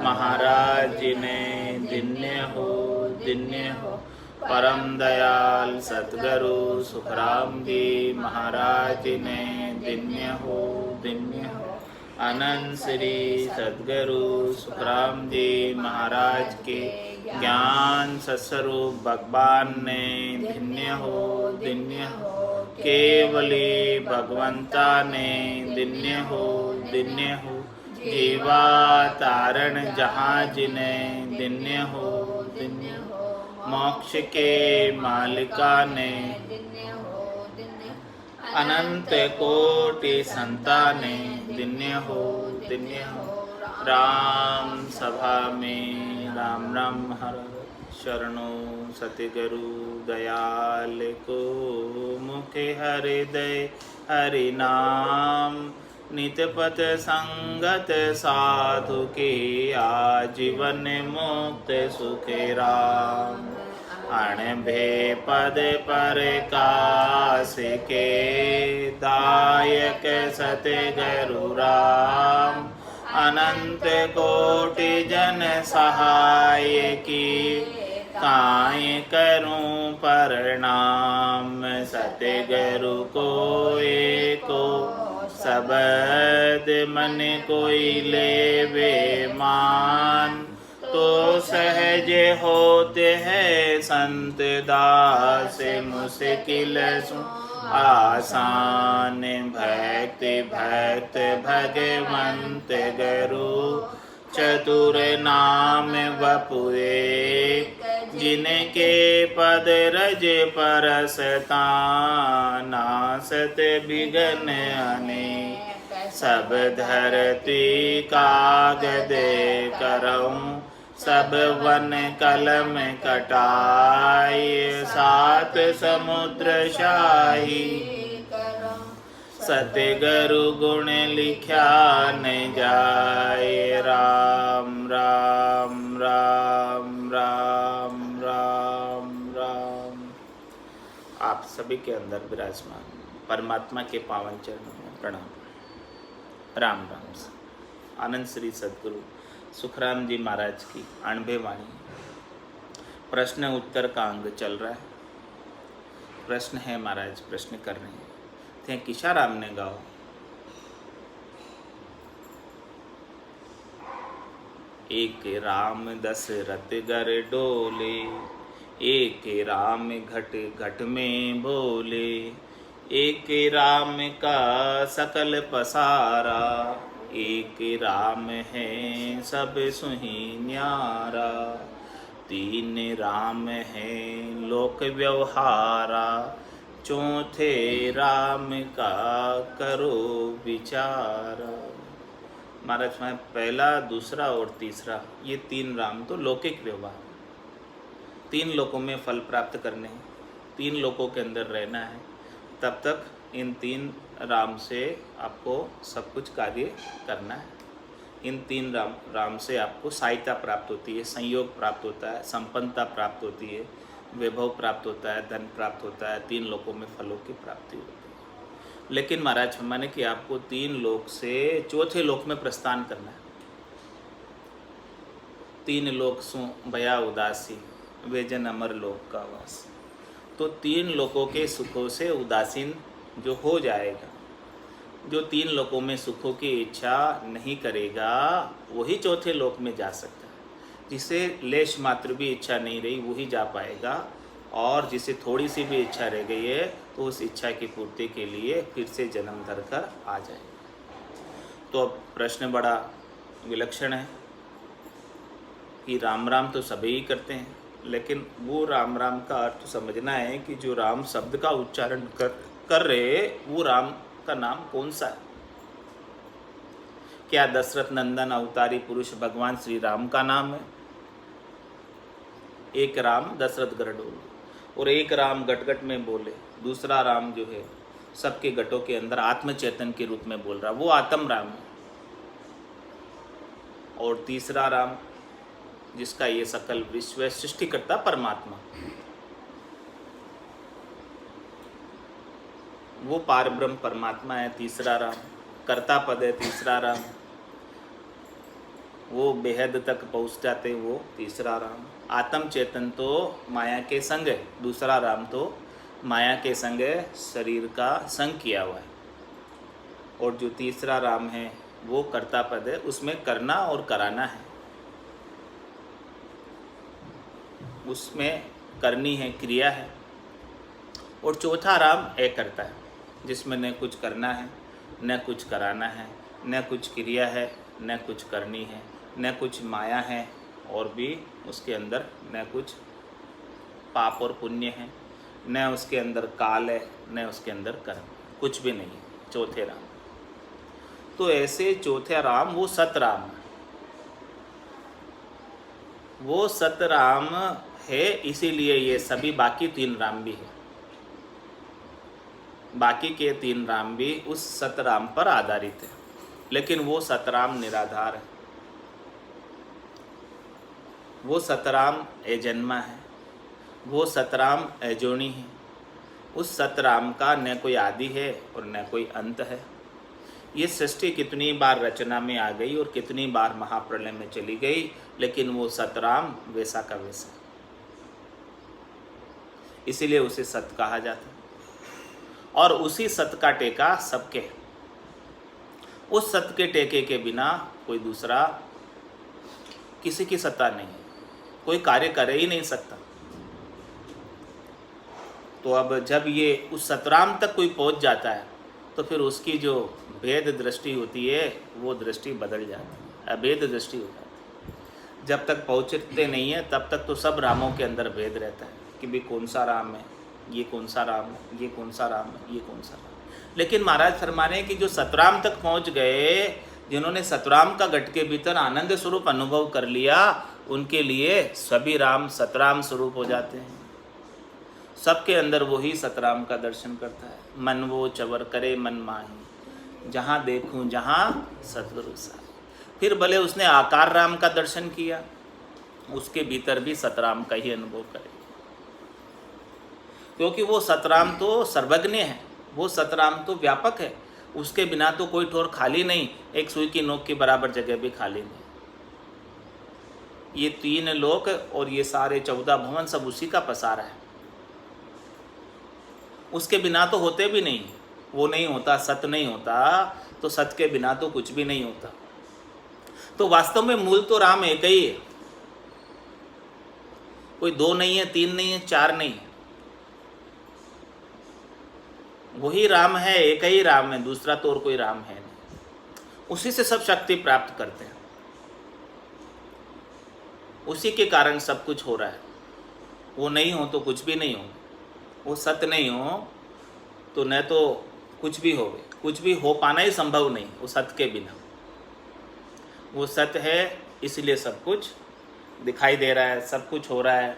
महाराज जी ने दिन्य हो दिन्य हो। परम दयाल सतगुरु सुखराम जी महाराज जी ने दिन्य हो दिन्य हो। अनंत श्री सतगुरु सुखराम जी महाराज के ज्ञान सत्स्वरूप भगवान ने दिन्य हो दिन्य हो। केवली भगवंता ने दिन्य हो दिन्य हो। जीवा तारण जहाज ने दिन्य हो दिन्य हो। मोक्ष के मालिका ने अनंत कोटि संताने दिन्य हो दिन्य हो। राम सभा में राम राम हर शरणों सतगुरु दयाल को मुखे हृदय हरि नाम। नितपत संगत साधु के आजीवन मुक्त सुखे राम। अणभे पद पर कास के दायक सतगुरु राम। अनंत कोटि जन सहाय की काय करूं प्रणाम। सतगुरु को एको सबद मन कोई लेवे मान। तो सहज होते हैं संत दास मुश्किल आसान। भक्ति भक्त भगवंत गुरु चतुर नाम वपुए। जिनके पद रज परसता नासत बिघन अनेक। सब धरती कागद करऊं सब वन कलम कटाई। सात समुद्र शाही सतगुरु गुण लिख्या न जाए। राम राम राम राम राम राम। आप सभी के अंदर विराजमान परमात्मा के पावन चरणों में प्रणाम। राम राम। आनंद श्री सद्गुरु सुखराम जी महाराज की अणभे वाणी। प्रश्न उत्तर का अंग चल रहा है। प्रश्न है महाराज, प्रश्न कर रहे हैं। थे किशाराम ने गाओ। एक राम दशरथ गर डोले। एक राम घट घट में बोले। एक राम का सकल पसारा। एक राम है सब सुही न्यारा। तीन राम है लोक व्यवहारा। चौथे राम का करो विचार। महाराज में पहला दूसरा और तीसरा ये तीन राम तो लौकिक व्यवहार। तीन लोकों में फल प्राप्त करने हैं, तीन लोकों के अंदर रहना है। तब तक इन तीन राम से आपको सब कुछ कार्य करना है। इन तीन राम से आपको सहायता प्राप्त होती है, संयोग प्राप्त होता है, संपन्नता प्राप्त होती है, वैभव प्राप्त होता है, धन प्राप्त होता है, तीन लोकों में फलों की प्राप्ति होती है। लेकिन महाराज माने कि आपको तीन लोक से चौथे लोक में प्रस्थान करना है। तीन लोक सु भया उदासी वे जन अमर लोक का वास। तो तीन लोकों के सुखों से उदासीन जो हो जाएगा, जो तीन लोकों में सुखों की इच्छा नहीं करेगा, वही चौथे लोक में जा सकता है। जिसे लेश मात्र भी इच्छा नहीं रही वही जा पाएगा, और जिसे थोड़ी सी भी इच्छा रह गई है तो उस इच्छा की पूर्ति के लिए फिर से जन्म धर कर आ जाएगा। तो अब प्रश्न बड़ा विलक्षण है कि राम राम तो सभी ही करते हैं, लेकिन वो राम राम का अर्थ समझना है कि जो राम शब्द का उच्चारण कर रहे वो राम का नाम कौन सा है। क्या दशरथ नंदन अवतारी पुरुष भगवान श्री राम का नाम है? एक राम दशरथ गरडोल, और एक राम गटगट में बोले। दूसरा राम जो है सबके गटों के अंदर आत्म चैतन के रूप में बोल रहा, वो आत्म राम है। और तीसरा राम जिसका ये सकल विश्व सृष्टिकर्ता परमात्मा, वो पारब्रह्म परमात्मा है। तीसरा राम कर्ता पद है। तीसरा राम वो बेहद तक पहुँच जाते, वो तीसरा राम। आत्म चेतन तो माया के संग है, दूसरा राम तो माया के संग है, शरीर का संग किया हुआ है। और जो तीसरा राम है वो कर्ता पद है, उसमें करना और कराना है, उसमें करनी है, क्रिया है। और चौथा राम एक करता है, जिसमें न कुछ करना है, न कुछ कराना है, न कुछ क्रिया है, न कुछ करनी है, न कुछ माया है, और भी उसके अंदर न कुछ पाप और पुण्य है, न उसके अंदर काल है, न उसके अंदर कर्म, कुछ भी नहीं है चौथे राम। तो ऐसे चौथे राम वो सतराम है, वो सतराम है, इसीलिए ये सभी बाकी तीन राम भी है। बाकी के तीन राम भी उस सतराम पर आधारित है, लेकिन वो सतराम निराधार है, वो सतराम अजन्मा है, वो सतराम अजोनी है। उस सतराम का न कोई आदि है और न कोई अंत है। ये सृष्टि कितनी बार रचना में आ गई और कितनी बार महाप्रलय में चली गई, लेकिन वो सतराम वैसा का वैसा, इसीलिए उसे सत कहा जाता है। और उसी सत का टेका सबके, उस सत के टेके के बिना कोई दूसरा किसी की सत्ता नहीं, कोई कार्य कर ही नहीं सकता। तो अब जब ये उस सतराम तक कोई पहुंच जाता है तो फिर उसकी जो भेद दृष्टि होती है वो दृष्टि बदल जाती है, अभेद दृष्टि हो जाती है। जब तक पहुँचते नहीं है तब तक तो सब रामों के अंदर भेद रहता है कि भाई कौन सा राम है, ये कौन सा राम है, ये कौन सा राम है, ये कौन सा राम। लेकिन महाराज फरमा रहे हैं कि जो सतराम तक पहुँच गए, जिन्होंने सतराम का घट के भीतर आनंद स्वरूप अनुभव कर लिया, उनके लिए सभी राम सतराम स्वरूप हो जाते हैं। सबके अंदर वही सतराम का दर्शन करता है। मन वो चवर करे मन माही, जहाँ देखूं जहाँ सतगुरु साई। फिर भले उसने आकार राम का दर्शन किया, उसके भीतर भी सतराम का ही अनुभव करे, क्योंकि वो सतराम तो सर्वज्ञ है, वो सतराम तो व्यापक है। उसके बिना तो कोई ठोर खाली नहीं, एक सुई की नोक के बराबर जगह भी खाली नहीं। ये तीन लोक और ये सारे 14 भवन सब उसी का पसारा है, उसके बिना तो होते भी नहीं। वो नहीं होता, सत नहीं होता, तो सत के बिना तो कुछ भी नहीं होता। तो वास्तव में मूल तो राम एक ही है, कोई दो नहीं है, तीन नहीं है, चार नहीं है। वही राम है, एक ही राम है, दूसरा तो और कोई राम है नहीं। उसी से सब शक्ति प्राप्त करते हैं, उसी के कारण सब कुछ हो रहा है। वो नहीं हो तो कुछ भी नहीं हो, वो सत्य नहीं हो तो न तो कुछ भी हो, कुछ भी हो पाना ही संभव नहीं वो सत्य के बिना। वो सत्य है, इसलिए सब कुछ दिखाई दे रहा है, सब कुछ हो रहा है।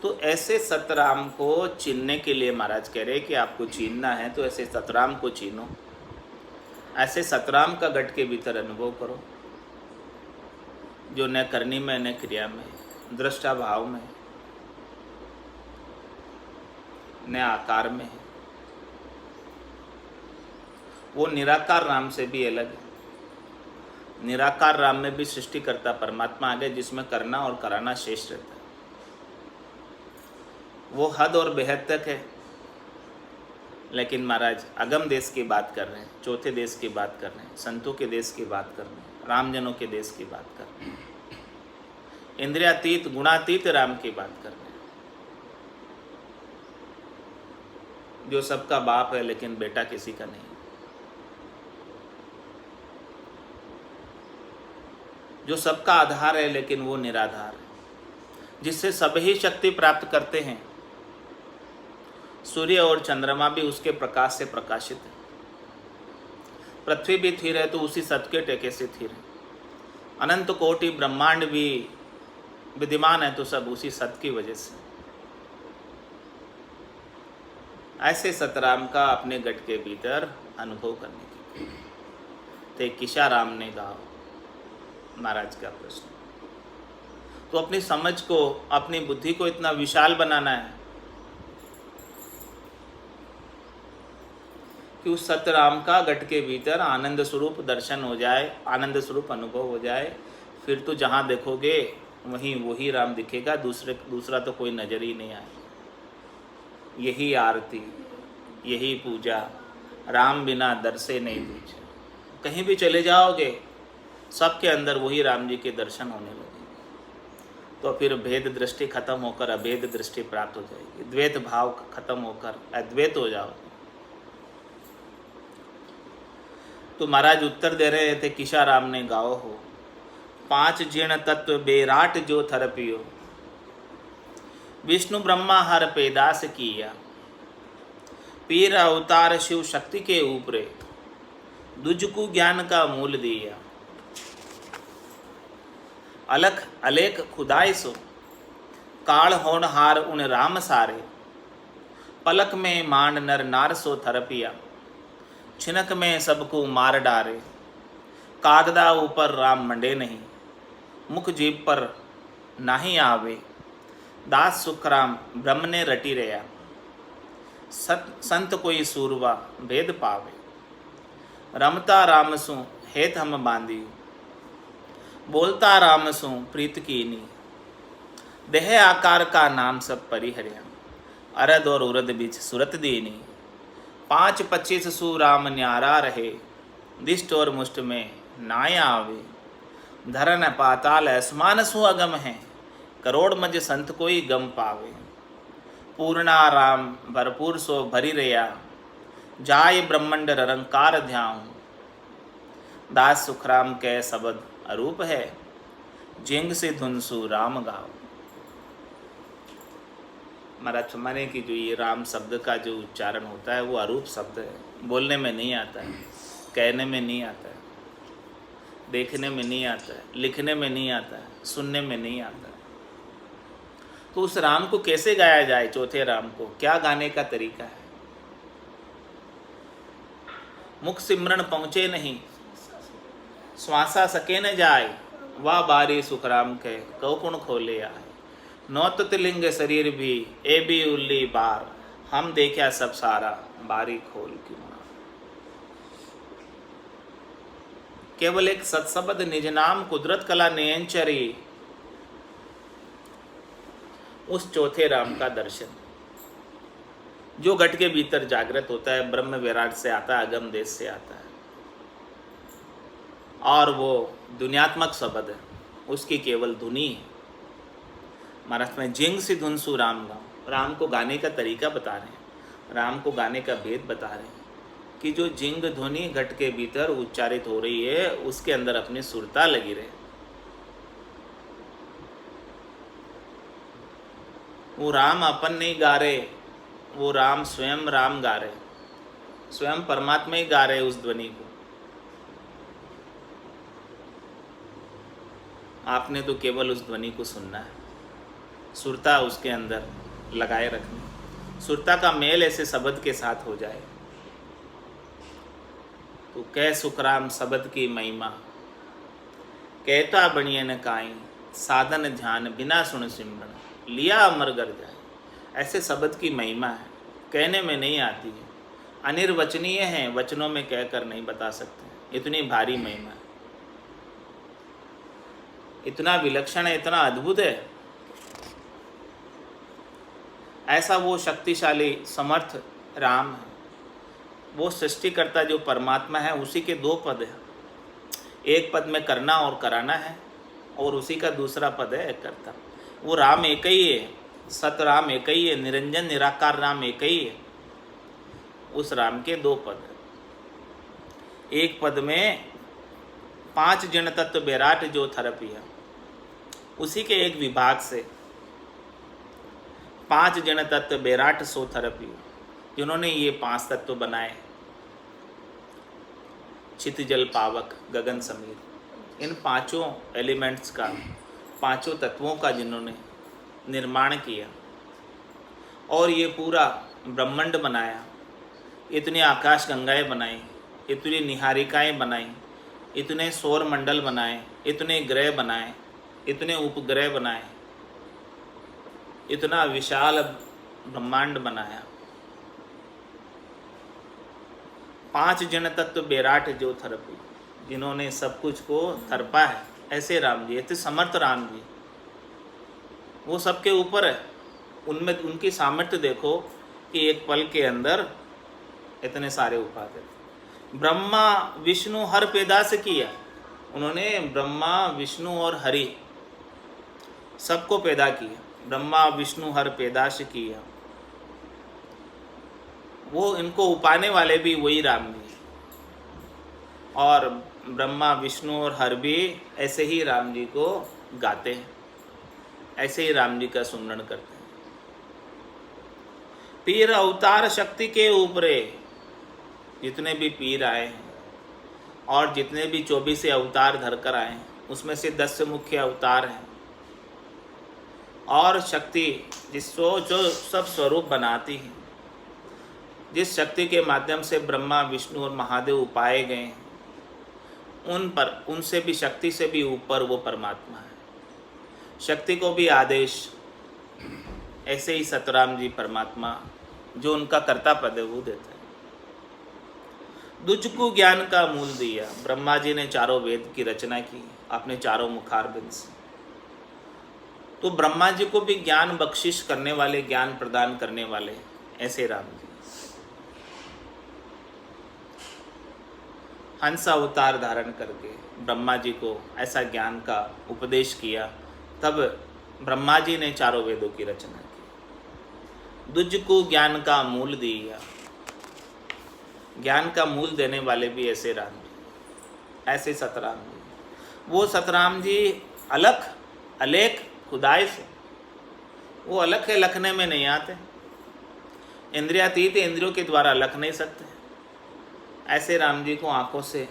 तो ऐसे सतराम को चीनने के लिए महाराज कह रहे कि आपको चीनना है तो ऐसे सतराम को चीनो, ऐसे सतराम का घट के भीतर अनुभव करो, जो न करनी में न क्रिया में, दृष्टा भाव में, न आकार में है। वो निराकार राम से भी अलग है। निराकार राम में भी सृष्टिकर्ता परमात्मा आ गए, जिसमें करना और कराना शेष रहता है। वो हद और बेहद तक है। लेकिन महाराज अगम देश की बात कर रहे हैं, चौथे देश की बात कर रहे हैं, संतों के देश की बात कर रहे हैं, रामजनों के देश की बात कर रहे हैं, इंद्रियातीत गुणातीत राम की बात कर रहे हैं, जो सबका बाप है लेकिन बेटा किसी का नहीं, जो सबका आधार है लेकिन वो निराधार है, जिससे सभी शक्ति प्राप्त करते हैं। सूर्य और चंद्रमा भी उसके प्रकाश से प्रकाशित है। पृथ्वी भी स्थिर है तो उसी सत्य के टेके से स्थिर है। अनंत कोटि ब्रह्मांड भी विद्यमान है तो सब उसी सत्य की वजह से। ऐसे सतराम का अपने गट के भीतर अनुभव करने की ते किशा राम ने कहा। महाराज का प्रश्न, तो अपनी समझ को, अपनी बुद्धि को इतना विशाल बनाना है कि उस सत्य राम का घट के भीतर आनंद स्वरूप दर्शन हो जाए, आनंद स्वरूप अनुभव हो जाए, फिर तो जहाँ देखोगे वहीं वही राम दिखेगा, दूसरा तो कोई नज़र ही नहीं आए। यही आरती, यही पूजा, राम बिना दर से नहीं पूछे। कहीं भी चले जाओगे सबके अंदर वही राम जी के दर्शन होने लगेंगे। तो फिर भेद दृष्टि खत्म होकर अभेद दृष्टि प्राप्त हो जाएगी, द्वैत भाव खत्म होकर अद्वैत हो जाओ। तो महाराज उत्तर दे रहे थे, किशा राम ने गाओ हो, 5 जीर्ण तत्व बेराट जो थरपियो, विष्णु ब्रह्मा हर पेदास किया, पीर अवतार शिव शक्ति के ऊपरे, दुजकु ज्ञान का मूल दिया, अलख अलेख खुदाई सो, काल होनहार उन राम सारे, पलक में मांड नर नार सो थरपिया, छिनक में सबको मार डारे, कागदा ऊपर राम मंडे नहीं, मुख जीभ पर नाही आवे, दास सुख राम ब्रह्म ने रटी रया, संत कोई सूरवा भेद पावे, रमता राम सु हेत हम बांधी, बोलता राम सु प्रीत कीनी, देह आकार का नाम सब परिहर्या, अरद और उरद बीच सुरत दीनी, 5-25 सु राम न्यारा रहे, दिष्ट और मुष्ट में नाय आवे, धरन पाताल असमान सु अगम है, करोड़ मज संत कोई गम पावे, पूर्णा राम भरपूर सो भरी रया, जाय ब्रह्मंड रंकार ध्याऊं, दास सुखराम के शब्द अरूप है, जिंग से धुनसु राम गाओ। महाराज माने कि जो ये राम शब्द का जो उच्चारण होता है वो अरूप शब्द है, बोलने में नहीं आता है, कहने में नहीं आता है, देखने में नहीं आता है, लिखने में नहीं आता है, सुनने में नहीं आता है। तो उस राम को कैसे गाया जाए, चौथे राम को क्या गाने का तरीका है? मुख सिमरन पहुँचे नहीं, श्वासा सके न जाए, वाह बारी सुखराम के कौकुण खोले आए, नौत लिंग शरीर भी ए भी उल्ली बार, हम देखा सब सारा बारी खोल क्यों। केवल एक सत्सबद निज नाम कुदरत कला नयनचरी, उस चौथे राम का दर्शन जो घट के भीतर जागृत होता है, ब्रह्म विराट से आता है, अगम देश से आता है, और वो दुनियात्मक शब्द है, उसकी केवल धुनी है। महाराज में जिंग सी धुन सु राम गाओ, राम को गाने का तरीका बता रहे हैं, राम को गाने का भेद बता रहे हैं कि जो जिंग ध्वनि घट के भीतर उच्चारित हो रही है उसके अंदर अपनी सुरता लगी रहे। वो राम अपन नहीं गा रहे, वो राम स्वयं राम गा रहे, स्वयं परमात्मा ही गा रहे उस ध्वनि को। आपने तो केवल उस ध्वनि को सुनना है, सुरता उसके अंदर लगाए रखनी, सुरता का मेल ऐसे शब्द के साथ हो जाए तो कह सुखराम शब्द की महिमा, कहता बनिए न काई, साधन ध्यान बिना सुन सिमरन, लिया अमर गर जाए। ऐसे शब्द की महिमा है, कहने में नहीं आती है, अनिर्वचनीय है, वचनों में कहकर नहीं बता सकते, इतनी भारी महिमा है, इतना विलक्षण है, इतना अद्भुत है। ऐसा वो शक्तिशाली समर्थ राम है, वो सृष्टिकर्ता जो परमात्मा है, उसी के 2 पद हैं, एक पद में करना और कराना है, और उसी का दूसरा पद है कर्ता। वो राम एक ही है, सत राम एक ही है, निरंजन निराकार राम एक ही है। उस राम के 2 पद हैं, एक पद में 5 जन तत्व बेराट जो थरपिया, उसी के एक विभाग से 5 जन तत्व बेराट सो थरपिया, जिन्होंने ये 5 तत्व बनाए, चित जल पावक गगन समीर, इन 5 एलिमेंट्स का, 5 तत्वों का जिन्होंने निर्माण किया और ये पूरा ब्रह्मांड बनाया, इतनी आकाश गंगाएं बनाई, इतनी निहारिकाएं बनाई, इतने सौर मंडल बनाए, इतने ग्रह बनाए, इतने उपग्रह बनाए, इतना विशाल ब्रह्मांड बनाया, 5 जन तत्व बेराट जो थरपी, जिन्होंने सब कुछ को थरपा है, ऐसे राम जी, ऐसे समर्थ राम जी, वो सबके ऊपर है। उनमें उनकी सामर्थ्य देखो कि एक पल के अंदर इतने सारे उपाय थे। ब्रह्मा विष्णु हर पैदाश किया, उन्होंने ब्रह्मा विष्णु और हरि सबको पैदा किया। ब्रह्मा विष्णु हर पैदाश किया, वो इनको उपाने वाले भी वही राम जी, और ब्रह्मा विष्णु और हर भी ऐसे ही राम जी को गाते हैं, ऐसे ही राम जी का सुमरण करते हैं। पीर अवतार शक्ति के ऊपरे, जितने भी पीर आए हैं और जितने भी 24 अवतार धरकर आए हैं, उसमें से 10 मुख्य अवतार हैं, और शक्ति जिसको जो सब स्वरूप बनाती है, जिस शक्ति के माध्यम से ब्रह्मा विष्णु और महादेव उपाए गए हैं, उन पर, उनसे भी, शक्ति से भी ऊपर वो परमात्मा है। शक्ति को भी आदेश, ऐसे ही सतराम जी परमात्मा जो उनका कर्ता पद है वो देते हैं। दुज को ज्ञान का मूल दिया, ब्रह्मा जी ने चारों वेद की रचना की अपने चारों मुखारबिंद से, तो ब्रह्मा जी को भी ज्ञान बख्शिश करने वाले, ज्ञान प्रदान करने वाले ऐसे राम जी। हंस अवतार धारण करके ब्रह्मा जी को ऐसा ज्ञान का उपदेश किया, तब ब्रह्मा जी ने चारों वेदों की रचना की। दुज को ज्ञान का मूल दिया, ज्ञान का मूल देने वाले भी ऐसे राम जी, ऐसे सतराम जी। वो सतराम जी अलख अलेख खुदाई से, वो अलख है, लखने में नहीं आते, इंद्रियातीत, इंद्रियों के द्वारा लख नहीं सकते। ऐसे राम जी को आंखों से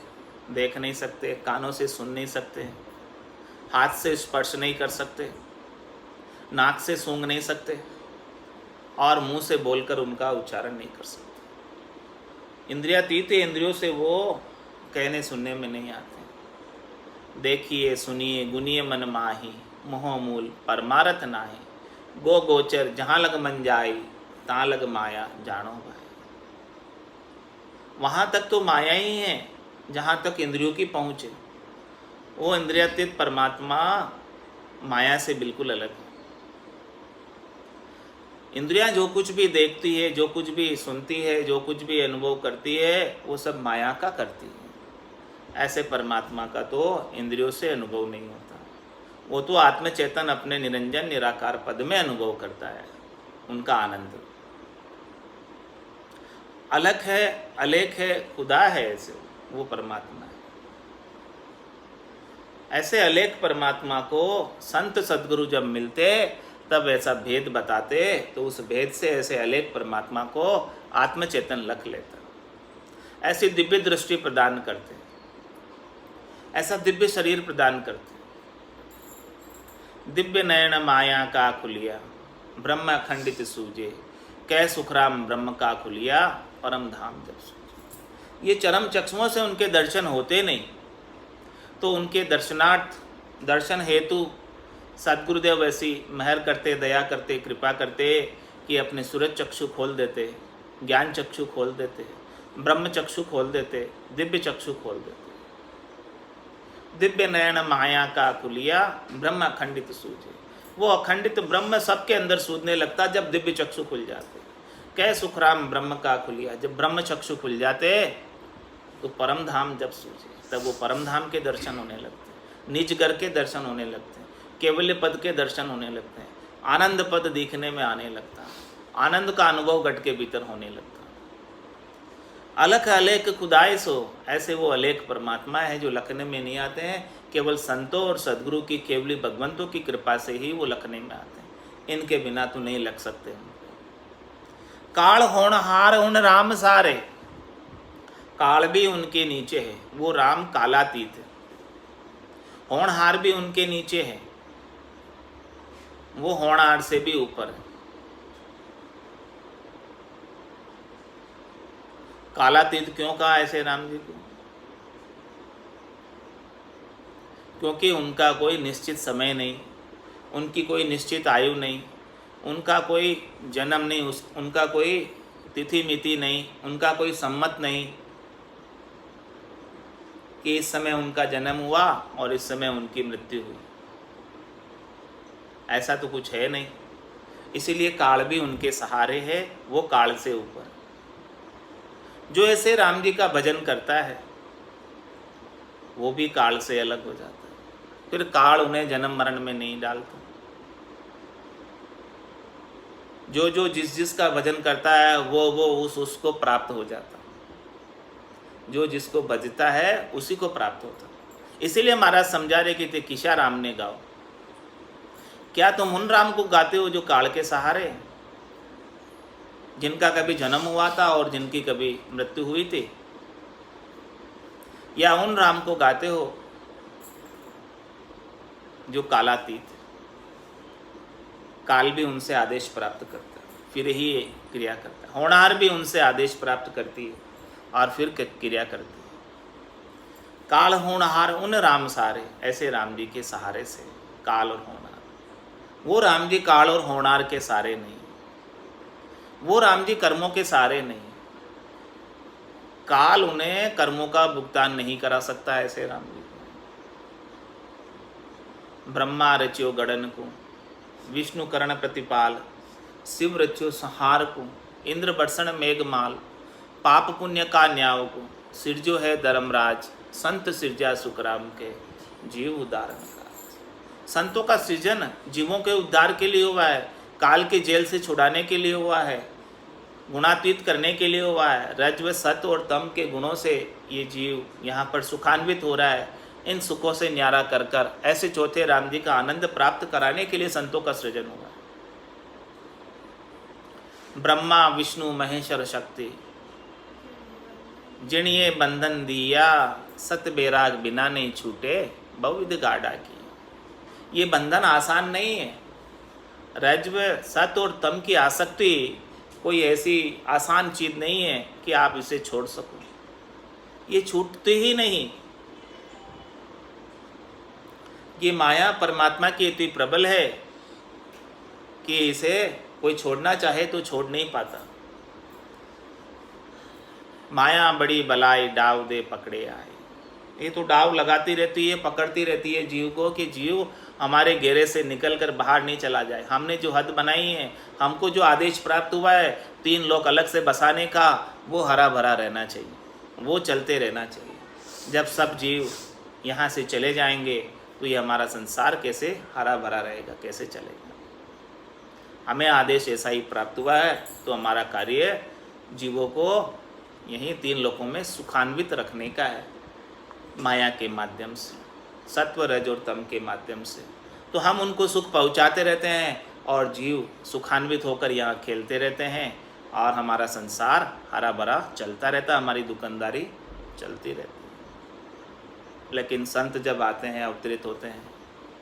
देख नहीं सकते, कानों से सुन नहीं सकते, हाथ से स्पर्श नहीं कर सकते, नाक से सूंघ नहीं सकते, और मुंह से बोलकर उनका उच्चारण नहीं कर सकते। इंद्रियातीत इंद्रियों से वो कहने सुनने में नहीं आते। देखिए सुनिए गुनिए मन माही, मोह मूल परमारथ नाही, गो गोचर जहाँ लग मन जाई, ता लग माया जानो भाई। वहाँ तक तो माया ही है जहाँ तक इंद्रियों की पहुँच है। वो इंद्रियातीत परमात्मा माया से बिल्कुल अलग है। इंद्रियां जो कुछ भी देखती है, जो कुछ भी सुनती है, जो कुछ भी अनुभव करती है, वो सब माया का करती है। ऐसे परमात्मा का तो इंद्रियों से अनुभव नहीं होता, वो तो आत्मचेतन अपने निरंजन निराकार पद में अनुभव करता है, उनका आनंद अलग है, अलेख है, खुदा है, ऐसे वो परमात्मा है। ऐसे अलेख परमात्मा को संत सद्गुरु जब मिलते तब ऐसा भेद बताते, तो उस भेद से ऐसे अलेख परमात्मा को आत्मचेतन लख लेता, ऐसी दिव्य दृष्टि प्रदान करते, ऐसा दिव्य शरीर प्रदान करते। दिव्य नयन माया का खुलिया, ब्रह्म अखंडित सूझे, कै सुखराम ब्रह्म का खुलिया, परम धाम जब सूझे। ये चरम चक्षुओं से उनके दर्शन होते नहीं, तो उनके दर्शनार्थ, दर्शन हेतु सद्गुरुदेव ऐसी मेहर करते, दया करते, कृपा करते कि अपने सूरज चक्षु खोल देते, ज्ञान चक्षु खोल देते, ब्रह्म चक्षु खोल देते, दिव्य चक्षु खोल देते। दिव्य नयन माया का खुलिया, ब्रह्म अखंडित सूझे। वो अखंडित ब्रह्म सबके अंदर सूझने लगता जब दिव्य चक्षु खुल जाते। कै सुखराम ब्रह्म का खुलिया, जब ब्रह्म चक्षु खुल जाते तो परम धाम जब सूझे, तब वो परम धाम के दर्शन होने लगते, निज घर के दर्शन होने लगते, केवल्य पद के दर्शन होने लगते हैं, आनंद पद दिखने में आने लगता, आनंद का अनुभव घट के भीतर होने लगता। अलख अलेख खुदाई सो, ऐसे वो अलेख परमात्मा है जो लखने में नहीं आते हैं, केवल संतों और सद्गुरु की केवली भगवंतों की कृपा से ही वो लखने में आते हैं, इनके बिना तो नहीं लग सकते। काल होनहार उन राम सारे, काल भी उनके नीचे है, वो राम कालातीत है। होनहार भी उनके नीचे है, वो होनहार से भी ऊपर है। कालातीत क्यों कहा ऐसे राम जी को? क्योंकि उनका कोई निश्चित समय नहीं, उनकी कोई निश्चित आयु नहीं, उनका कोई जन्म नहीं, उनका कोई तिथि मिति नहीं, उनका कोई सम्मत नहीं, कि इस समय उनका जन्म हुआ और इस समय उनकी मृत्यु हुई। ऐसा तो कुछ है नहीं। इसीलिए काल भी उनके सहारे है, वो काल से ऊपर। जो ऐसे राम जी का भजन करता है वो भी काल से अलग हो जाता है। फिर काल उन्हें जन्म मरण में नहीं डालता। जो जो जिस जिस का भजन करता है वो उसको प्राप्त हो जाता। जो जिसको भजता है उसी को प्राप्त होता। इसीलिए महाराज समझा रहे कि ते किशा राम ने गाओ। क्या तुम उन राम को गाते हो जो काल के सहारे हैं, जिनका कभी जन्म हुआ था और जिनकी कभी मृत्यु हुई थी, या उन राम को गाते हो जो कालातीत, काल भी उनसे आदेश प्राप्त करता है फिर ही क्रिया करता है, होनहार भी उनसे आदेश प्राप्त करती है और फिर क्रिया करती है। काल होनहार उन राम सहारे, ऐसे राम जी के सहारे से काल और होनहार। वो राम जी काल और होनहार के सहारे नहीं, वो राम जी कर्मों के सहारे नहीं। काल उन्हें कर्मों का भुगतान नहीं करा सकता ऐसे राम जी को। ब्रह्मा रच्यो गड़न को, विष्णु करण प्रतिपाल, शिव रच्यो संहार को, इंद्र बरसण मेघमाल, पाप पुण्य का न्याव को, सिरजो है धर्मराज, संत सिरजा सुखराम के, जीव उदाहरण का। संतों का सृजन जीवों के उद्धार के लिए हुआ है, काल के जेल से छुड़ाने के लिए हुआ है, गुणातीत करने के लिए हुआ है। रज्व सत्व और तम के गुणों से ये जीव यहाँ पर सुखान्वित हो रहा है। इन सुखों से न्यारा कर कर ऐसे चौथे राम जी का आनंद प्राप्त कराने के लिए संतों का सृजन हुआ। ब्रह्मा विष्णु महेश्वर शक्ति, जिणिये बंधन दिया, सत बेराग बिना नहीं छूटे, बहुविध गाढ़ा की। ये बंधन आसान नहीं है। रज्व सत और तम की आसक्ति कोई ऐसी आसान चीज नहीं है कि आप इसे छोड़ सको। ये छूटती ही नहीं। ये माया परमात्मा की इतनी प्रबल है कि इसे कोई छोड़ना चाहे तो छोड़ नहीं पाता। माया बड़ी बलाई डाव दे पकड़े आए। ये तो डाव लगाती रहती है, पकड़ती रहती है जीव को कि जीव हमारे घेरे से निकलकर बाहर नहीं चला जाए। हमने जो हद बनाई है, हमको जो आदेश प्राप्त हुआ है 3 लोक अलग से बसाने का, वो हरा भरा रहना चाहिए, वो चलते रहना चाहिए। जब सब जीव यहाँ से चले जाएंगे तो ये हमारा संसार कैसे हरा भरा रहेगा, कैसे चलेगा। हमें आदेश ऐसा ही प्राप्त हुआ है तो हमारा कार्य जीवों को यहीं 3 लोकों में सुखान्वित रखने का है, माया के माध्यम से, सत्व रज और तम के माध्यम से। तो हम उनको सुख पहुंचाते रहते हैं और जीव सुखान्वित होकर यहाँ खेलते रहते हैं और हमारा संसार हरा भरा चलता रहता, हमारी दुकानदारी चलती रहती है। लेकिन संत जब आते हैं, अवतरित होते हैं,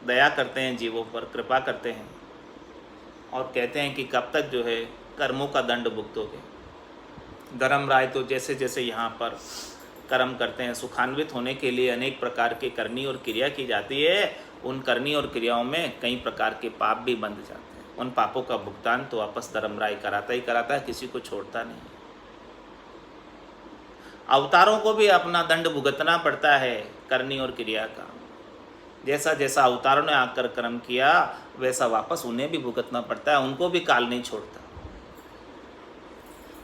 दया करते हैं जीवों पर, कृपा करते हैं और कहते हैं कि कब तक जो है कर्मों का दंड भुगतोगे। धर्मराय तो जैसे जैसे यहाँ पर कर्म करते हैं, सुखान्वित होने के लिए अनेक प्रकार के करनी और क्रिया की जाती है। उन करनी और क्रियाओं में कई प्रकार के पाप भी बंध जाते हैं। उन पापों का भुगतान तो वापस धर्मराय कराता ही कराता है, किसी को छोड़ता नहीं। अवतारों को भी अपना दंड भुगतना पड़ता है करनी और क्रिया का। जैसा जैसा अवतारों ने आकर कर्म किया वैसा वापस उन्हें भी भुगतना पड़ता है। उनको भी काल नहीं छोड़ता,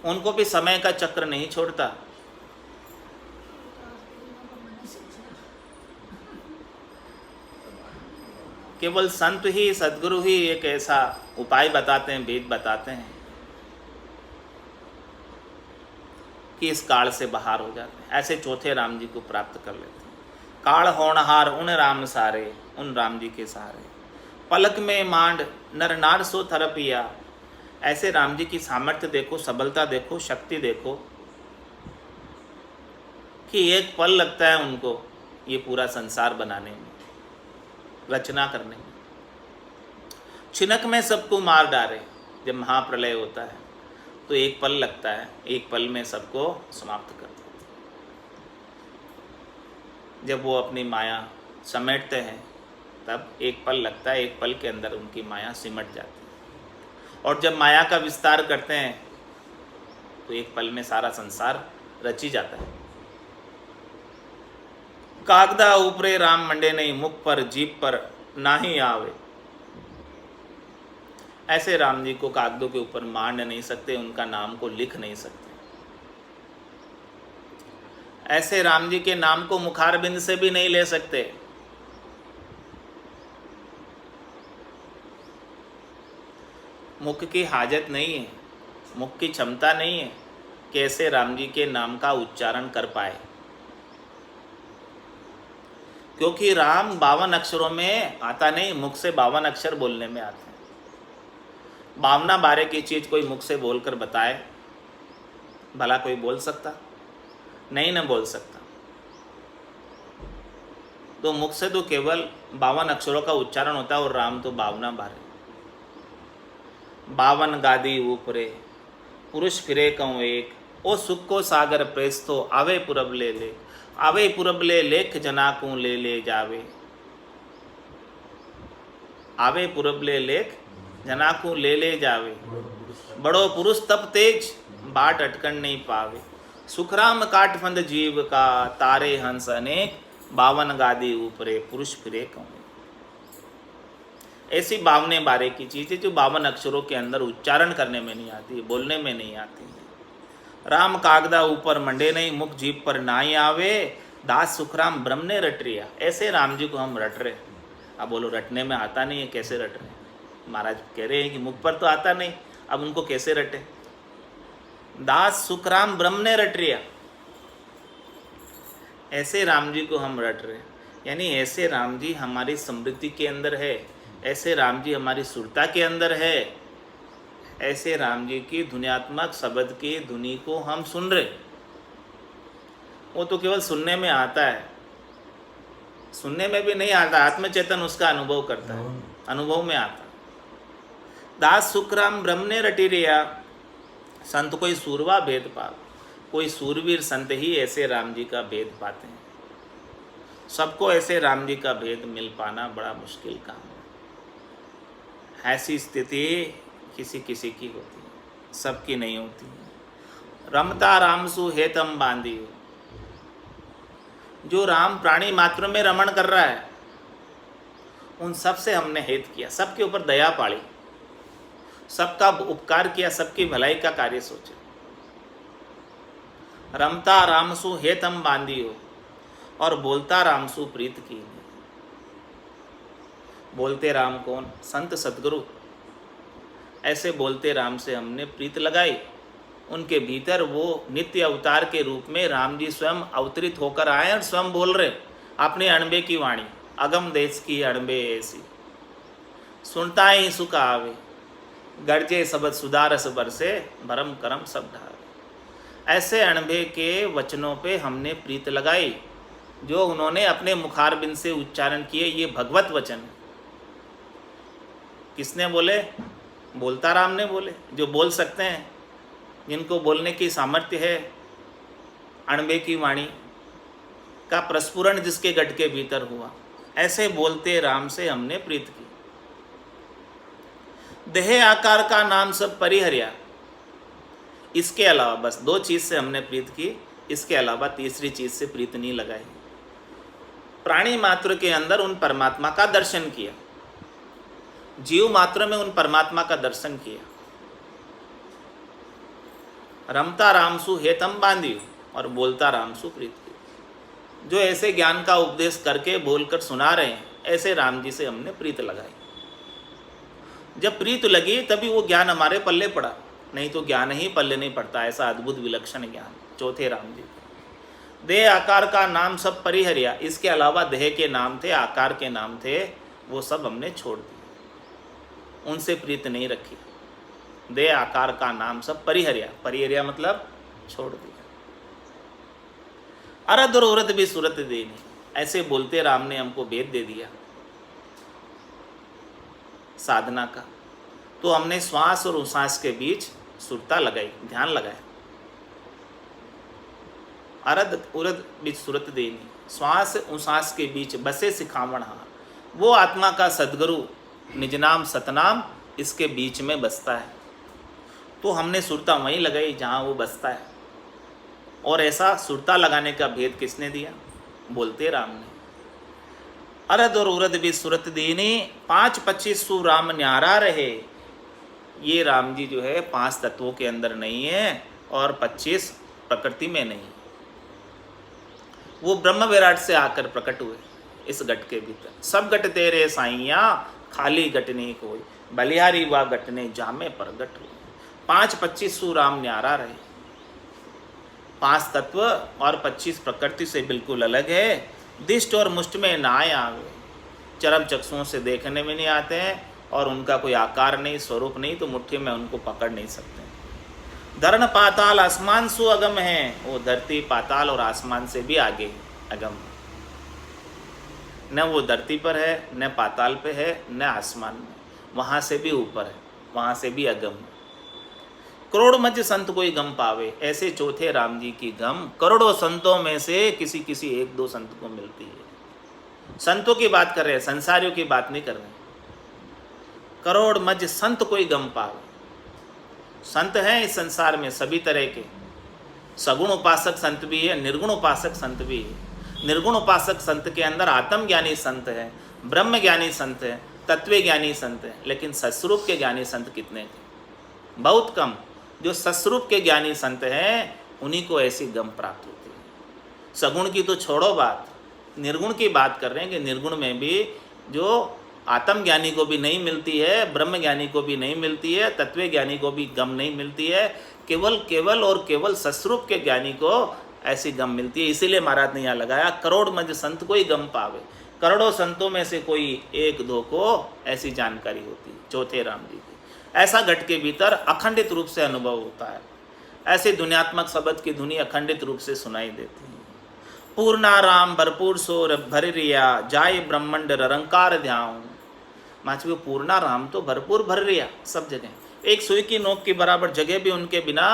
उनको भी समय का चक्र नहीं छोड़ता। केवल संत ही, सद्गुरु ही एक ऐसा उपाय बताते हैं, वेद बताते हैं कि इस काल से बाहर हो जाते हैं। ऐसे चौथे राम जी को प्राप्त कर लेते हैं। काल होनहार उन राम सारे, उन राम जी के सहारे, पलक में मांड नर नार सो थरपिया। ऐसे राम जी की सामर्थ्य देखो, सबलता देखो, शक्ति देखो कि एक पल लगता है उनको ये पूरा संसार बनाने में, रचना करने में। छिनक में सबको मार डाले। जब महाप्रलय होता है तो एक पल लगता है, एक पल में सबको समाप्त कर देते हैं। जब वो अपनी माया समेटते हैं तब एक पल लगता है, एक पल के अंदर उनकी माया सिमट जाती है। और जब माया का विस्तार करते हैं तो एक पल में सारा संसार रची जाता है। कागदा ऊपरे राम मंडे नहीं, मुख पर जीप पर नाही आवे। ऐसे राम जी को कागदों के ऊपर मांड नहीं सकते, उनका नाम को लिख नहीं सकते। ऐसे राम जी के नाम को मुखारबिंद से भी नहीं ले सकते। मुख की हाजत नहीं है, मुख की क्षमता नहीं है कि ऐसे राम जी के नाम का उच्चारण कर पाए, क्योंकि राम 52 अक्षरों में आता नहीं, मुख से 52 अक्षर बोलने में आते हैं। 52 बारे की चीज़ कोई मुख से बोलकर बताए, भला कोई बोल सकता? नहीं न बोल सकता। तो मुख से तो केवल 52 अक्षरों का उच्चारण होता है, और राम तो 52 बारे। 52 गादी ऊपरे पुरुष फिरे कहूँ एक, ओ सुख को सागर प्रेस्तो आवे पुरब ले ले, आवे पुरब ले लेख जनाकू ले ले जावे। आवे पुरब ले लेख जनाकू ले ले जावे, बड़ो पुरुष तप तेज बाट अटकन नहीं पावे। सुखराम काटफंद जीव का तारे हंस अनेक, 52 गादी ऊपरे पुरुष फिरे कहूँ। ऐसी 52 बारे की चीज़ है जो 52 अक्षरों के अंदर उच्चारण करने में नहीं आती, बोलने में नहीं आती। राम कागदा ऊपर मंडे नहीं, मुख जीप पर नाई आवे, दास सुखराम ब्रह्म ने रट रिया। ऐसे राम जी को हम रट रहे। अब बोलो रटने में आता नहीं है, कैसे रट रहे? महाराज कह रहे हैं कि मुख पर तो आता नहीं, अब उनको कैसे रटे? दास सुखराम ब्रह्म ने रट रिया। ऐसे राम जी को हम रट रहे, यानी ऐसे राम जी हमारी समृद्धि के अंदर है, ऐसे राम जी हमारी सुरता के अंदर है, ऐसे राम जी की ध्वन्यात्मक शब्द की धुनी को हम सुन रहे। वो तो केवल सुनने में आता है, सुनने में भी नहीं आता, आत्मचेतन उसका अनुभव करता है, अनुभव में आता। दास सुखराम ब्रह्म ने रटी रिया, संत कोई सूरवा भेद पाव। कोई सूरवीर संत ही ऐसे राम जी का भेद पाते हैं। सबको ऐसे राम जी का भेद मिल पाना बड़ा मुश्किल काम है। ऐसी स्थिति किसी किसी की होती है, सबकी नहीं होती है। रमता रामसु हेतम बांधी, जो राम प्राणी मात्र में रमण कर रहा है, उन सब से हमने हेत किया, सबके ऊपर दया पाली, सबका उपकार किया, सबकी भलाई का कार्य सोचे। रमता रामसु हेतम बांधियो, और बोलता रामसु प्रीत की। बोलते राम कौन? संत सदगुरु। ऐसे बोलते राम से हमने प्रीत लगाई। उनके भीतर वो नित्य अवतार के रूप में राम जी स्वयं अवतरित होकर आए और स्वयं बोल रहे अपने अणबे की वाणी। अगम देश की अणबे ऐसी, सुनता ही सुख आवे, गर्जे सबद सुदारस बरसे, भरम करम सब ढावे। ऐसे अणबे के वचनों पे हमने प्रीत लगाई, जो उन्होंने अपने मुखारबिंद से उच्चारण किए। ये भगवत वचन है। किसने बोले? बोलता राम ने बोले, जो बोल सकते हैं, जिनको बोलने की सामर्थ्य है। अणबे की वाणी का प्रस्फुरण जिसके गट के भीतर हुआ, ऐसे बोलते राम से हमने प्रीत की। देह आकार का नाम सब परिहरिया, इसके अलावा बस 2 चीज़ से हमने प्रीत की, इसके अलावा तीसरी चीज़ से प्रीत नहीं लगाई। प्राणी मात्र के अंदर उन परमात्मा का दर्शन किया, जीव मात्र में उन परमात्मा का दर्शन किया। रमता रामसु हेतम बांधी, और बोलता रामसु प्रीत की। जो ऐसे ज्ञान का उपदेश करके बोलकर सुना रहे हैं, ऐसे राम जी से हमने प्रीत लगाई। जब प्रीत लगी तभी वो ज्ञान हमारे पल्ले पड़ा, नहीं तो ज्ञान ही पल्ले नहीं पड़ता। ऐसा अद्भुत विलक्षण ज्ञान चौथे राम जी। देह आकार का नाम सब परिहरिया, इसके अलावा देह के नाम थे, आकार के नाम थे, वो सब हमने छोड़ दिए, उनसे प्रीत नहीं रखी। देह आकार का नाम सब परिहरिया, परिहरिया मतलब छोड़ दिया। अरद और औरत भी सूरत देनी, ऐसे बोलते राम ने हमको भेद दे दिया साधना का। तो हमने श्वास और उश्वास के बीच सुरता लगाई, ध्यान लगाया। अरद उरद बीच सूरत देनी, श्वास उश्वास के बीच बसे सिखावण हार। वो आत्मा का सदगुरु निज नाम सतनाम इसके बीच में बसता है। तो हमने सुरता वहीं लगाई जहाँ वो बसता है। और ऐसा सुरता लगाने का भेद किसने दिया? बोलते राम ने। अरद और उरद भी सुरत दीनी, 5-25 सु राम न्यारा रहे। ये राम जी जो है 5 तत्वों के अंदर नहीं है और 25 प्रकृति में नहीं। वो ब्रह्म विराट से आकर प्रकट हुए इस घट के भीतर। सब घट तेरे साइया, खाली घट नहीं कोई, बलिहारी वा घट ने जामे प्रगट हुए। 5-25 सु राम न्यारा रहे। 5 तत्व और 25 प्रकृति से बिल्कुल अलग है। दिष्ट और मुष्ट में ना आवे, चरम चक्षुओं से देखने में नहीं आते हैं और उनका कोई आकार नहीं, स्वरूप नहीं, तो मुट्ठी में उनको पकड़ नहीं सकते। धरण पाताल आसमान सु अगम है, वो धरती पाताल और आसमान से भी आगे अगम। न वो धरती पर है, न पाताल पे है, न आसमान में, वहाँ से भी ऊपर है, वहाँ से भी अगम। करोड़ मज संत कोई गम पावे, ऐसे चौथे राम जी की गम करोड़ों संतों में से किसी किसी 1-2 संत को मिलती है। संतों की बात कर रहे हैं, संसारियों की बात नहीं कर रहे। करोड़ मज संत कोई गम पावे। संत हैं इस संसार में सभी तरह के, सगुण उपासक संत भी है, निर्गुण उपासक संत भी है। निर्गुण उपासक संत के अंदर आत्मज्ञानी संत है, ब्रह्म ज्ञानी संत है, तत्व ज्ञानी संत है, लेकिन सस्वरूप के ज्ञानी संत कितने थे? बहुत कम। जो सस्वरूप के ज्ञानी संत हैं उन्हीं को ऐसी गम प्राप्त होती है। सगुण की तो छोड़ो बात, निर्गुण की बात कर रहे हैं कि निर्गुण में भी जो आत्मज्ञानी को भी नहीं मिलती है, ब्रह्म ज्ञानी को भी नहीं मिलती है, तत्व ज्ञानी को भी गम नहीं मिलती है, केवल और केवल सस्वरूप के ज्ञानी को ऐसी गम मिलती है। इसीलिए महाराज ने यहाँ लगाया करोड़ मज संत कोई गम पावे। करोड़ों संतों में से कोई 1-2 को ऐसी जानकारी होती है चौथे राम जी की। ऐसा घट के भीतर अखंडित रूप से अनुभव होता है। ऐसे दुनियात्मक शब्द की धुनी अखंडित रूप से सुनाई देती है। पूर्णा राम भरपूर सोर भर रिया, जाय ब्रह्मंड रंकार ध्याऊं। माचवी पूर्णा राम तो भरपूर भर रिया सब जगह, एक सुई की नोक के बराबर जगह भी उनके बिना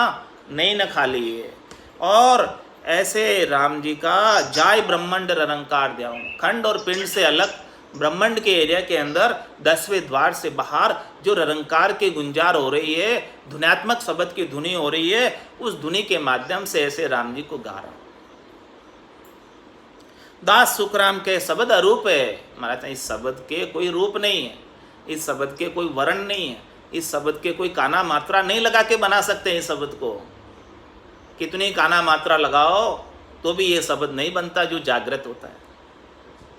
नहीं न खाली है। और ऐसे राम जी का जाय ब्रह्मंड रंकार ध्याऊं, खंड और पिंड से अलग ब्रह्मांड के एरिया के अंदर 10वें द्वार से बाहर जो रंकार की गुंजार हो रही है, धुन्यात्मक शब्द की धुनी हो रही है, उस धुनी के माध्यम से ऐसे राम जी को गा रहा। दास सुखराम के शब्द अरूप है। महाराज इस शब्द के कोई रूप नहीं है, इस शब्द के कोई वर्ण नहीं है, इस शब्द के कोई काना मात्रा नहीं लगा के बना सकते हैं। इस शब्द को कितनी काना मात्रा लगाओ तो भी ये शब्द नहीं बनता जो जागृत होता है,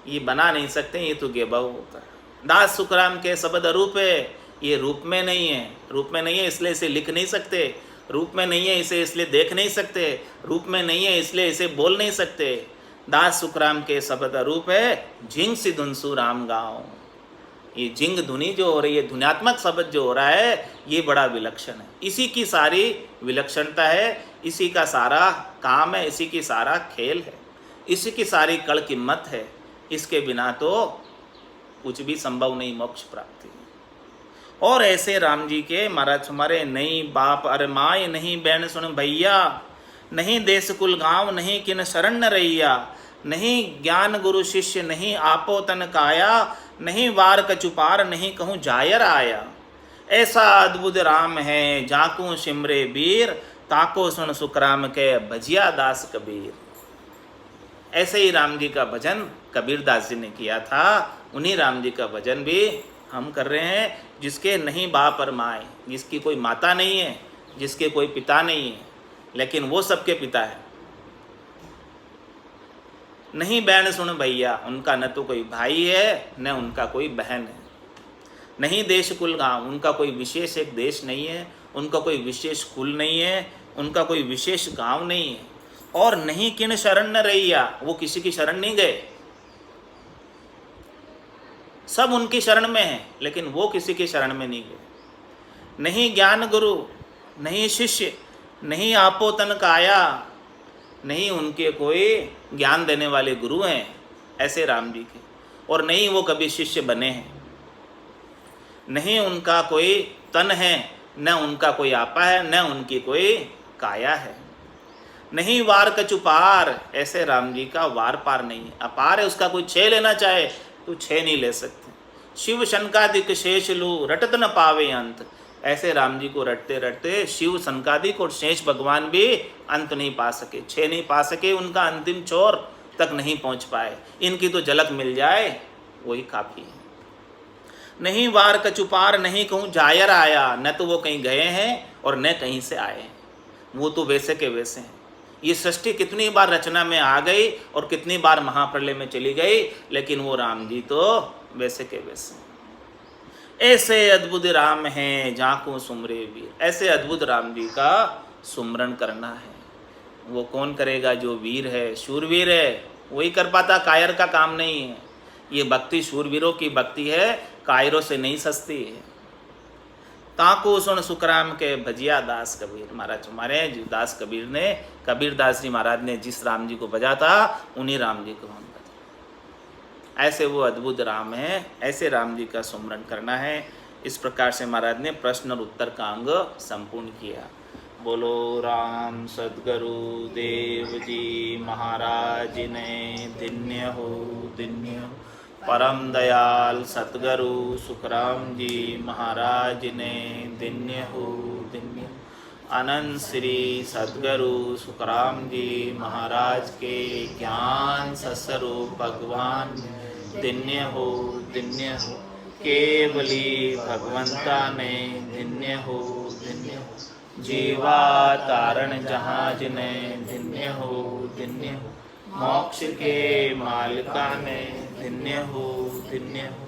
ये बना नहीं सकते, ये तो गेबव होता है। दास सुखराम के शब्द अरूप है, ये रूप में नहीं है। रूप में नहीं है इसलिए इसे लिख नहीं सकते, रूप में नहीं है इसे इसलिए देख नहीं सकते, रूप में नहीं है इसलिए इसे बोल नहीं सकते। दास सुखराम के शब्द अरूप है, झिंग सी धुनसु राम गाँव। ये झिंग धुनी जो हो रही है, धुन्यात्मक शब्द जो हो रहा है, ये बड़ा विलक्षण है। इसी की सारी विलक्षणता है, इसी का सारा काम है, इसी की सारा खेल है, इसी की सारी कड़ कीमत है। इसके बिना तो कुछ भी संभव नहीं मोक्ष प्राप्ति। और ऐसे राम जी के महाराज हमारे नहीं बाप अरे माय, नहीं बहन सुन भैया, नहीं देश कुल गांव, नहीं किन शरण रैया, नहीं ज्ञान गुरु शिष्य, नहीं आपो तन काया, नहीं वार कचुपार, नहीं कहूँ जायर आया। ऐसा अद्भुत राम है जाकू सिमरे वीर, ताको सुन सुखराम के भजिया दास कबीर। ऐसे ही राम जी का भजन कबीर दास जी ने किया था। उन्हीं राम जी का भजन भी हम कर रहे हैं, जिसके नहीं बाप और माए, जिसकी कोई माता नहीं है, जिसके कोई पिता नहीं है, लेकिन वो सबके पिता है। नहीं बहन सुन भैया, उनका न तो कोई भाई है न उनका कोई बहन है। नहीं देश कुल गांव, उनका कोई विशेष एक देश नहीं है, उनका कोई विशेष कुल नहीं है, उनका कोई विशेष गांव नहीं है। और नहीं किन शरण न रैया, वो किसी की शरण नहीं गए, सब उनकी शरण में है, लेकिन वो किसी की शरण में नहीं गए। नहीं ज्ञान गुरु, नहीं शिष्य, नहीं आपो तन काया, नहीं उनके कोई ज्ञान देने वाले गुरु हैं ऐसे राम जी के, और नहीं वो कभी शिष्य बने हैं। नहीं उनका कोई तन है, न उनका कोई आपा है, न उनकी कोई काया है। नहीं वार कचुपार, ऐसे राम जी का वार पार नहीं है। अपार है, उसका कोई छे लेना चाहे तो छे नहीं ले सकते। शिव शनकादिक शेष लू, रटत न पावे अंत। ऐसे राम जी को रटते रटते शिव शनकादिक और शेष भगवान भी अंत नहीं पा सके, छे नहीं पा सके। उनका अंतिम छोर तक नहीं पहुंच पाए, इनकी तो झलक मिल जाए वही काफ़ी है। नहीं वार कचुपार नहीं कहूँ जायर आया, न तो वो कहीं गए हैं और न कहीं से आए हैं, वो तो वैसे के वैसे हैं। ये सृष्टि कितनी बार रचना में आ गई और कितनी बार महाप्रलय में चली गई, लेकिन वो राम जी तो वैसे के वैसे हैं। ऐसे अद्भुत राम हैं जाको सुमरे वीर, ऐसे अद्भुत राम जी का सुमरण करना है। वो कौन करेगा? जो वीर है, शूरवीर है, वही कर पाता, कायर का काम नहीं है। ये भक्ति शूरवीरों की भक्ति है, कायरों से नहीं सस्ती है। ताको सुन सुखराम के भजिया दास कबीर, महाराज हमारे दास कबीर ने, कबीर दास जी महाराज ने जिस राम जी को भजा था उन्हीं राम जी को हम भजा। ऐसे वो अद्भुत राम है, ऐसे राम जी का सुमरण करना है। इस प्रकार से महाराज ने प्रश्न और उत्तर का अंग संपूर्ण किया। बोलो राम सद्गुरु देव जी महाराज ने धन्य हो, धन्य हो। परम दयाल सतगुरु सुखराम जी महाराज ने धन्य हो, धन्य हो। अनंत श्री सतगुरु सुखराम जी महाराज के ज्ञान सस्वरूप भगवान धन्य हो, धन्य हो। केवली भगवंता ने धन्य हो, धन्य हो। जीवा तारण जहाज ने धन्य हो, धन्य हो। मोक्ष के मालिका ने धन्य हो, धन्य हो।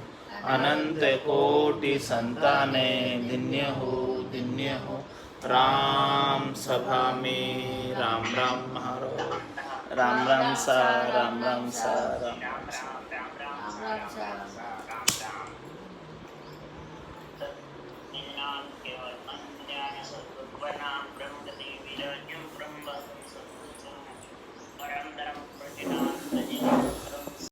अनंत कोटि संताने धन्य हो, धन्य हो। राम सभा में राम राम महाराज, राम राम सा, राम राम सा, राम राम सा।